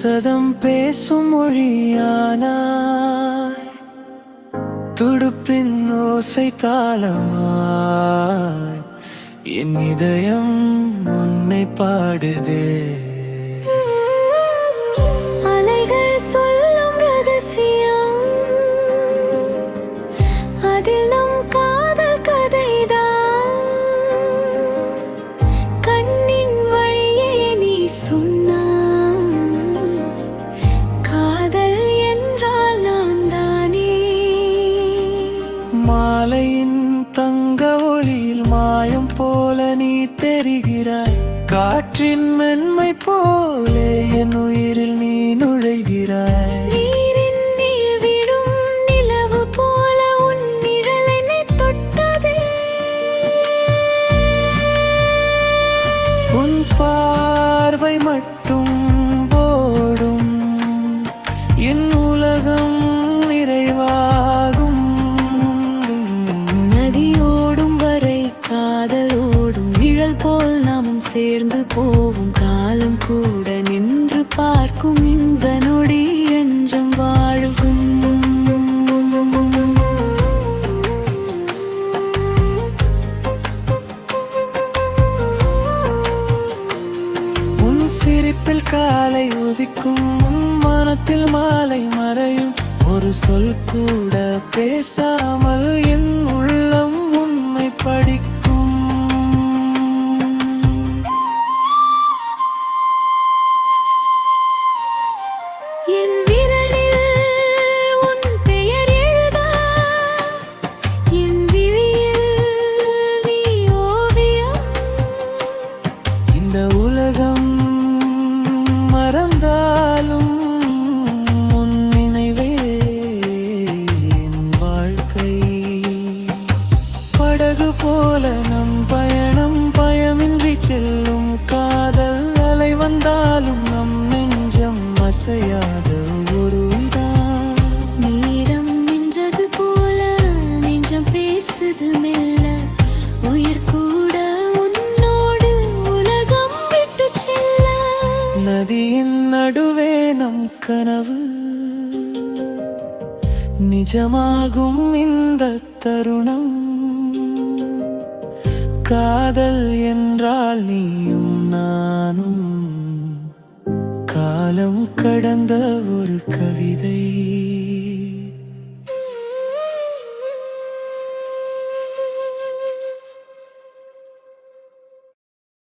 சதம் பேசும் மொழியானாய், துடுப்பின் ஓசை தாளமாய் என் இதயம் உன்னை பாடுதே. அலைகள் சொல்லும் ரகசியம், அதில் நம் காதல் கதைதான். கண்ணின் வழியே நீ சொன்னாய், காதல் என்றால் நான் தானே. மாலையின் தங்க ஒளியில் மாயம் போல நீ தெரிகிறாய், காற்றின் மென்மை போலே என் உயிரில் நீ நுழைகிறாய். நீரின் நீர் விடும் நிலவு போல உன் நிழல் என்னை தொட்டதே. உன் பார்வை மட்டும் போடும், என் உலகம் நிறைவாகும். நதியோடும் வரை காதலோடும், நிழல் போல் நாமும் சேர்ந்து போவும். காலம் கூட நின்று பார்க்கும், இந்த நொடி என்றும் வாழும். உன் சிரிப்பில் காலை உதிக்கும், உன் மனத்தில் மாலை மறையும். ஒரு சொல் கூட பேசாமல் என் உள்ளம் உன்னை படிக்கும். என் விரலில் உன் பெயர் எழுத, என் விழியில் நீ ஓவியம். இந்த உலகம் மறந்தாலும் உன் நினைவே என் வாழ்க்கை. படகு போல நம் பயணம் பயமின்றி செல்லும், காதல் அலை வந்தாலும் நம் நெஞ்சம் அசையாத ஒரு இதான். நேரம் நின்றது போல நெஞ்சம் பேசுது மெல்ல, உயிர் கூட உன்னோடு உலகம் விட்டு செல்ல. நதியின் நடுவே நம் கனவு நிஜமாகும் இந்த தருணம். காதல் என்றால் நீயும் நானும், காலம் கடந்த ஒரு கவிதை.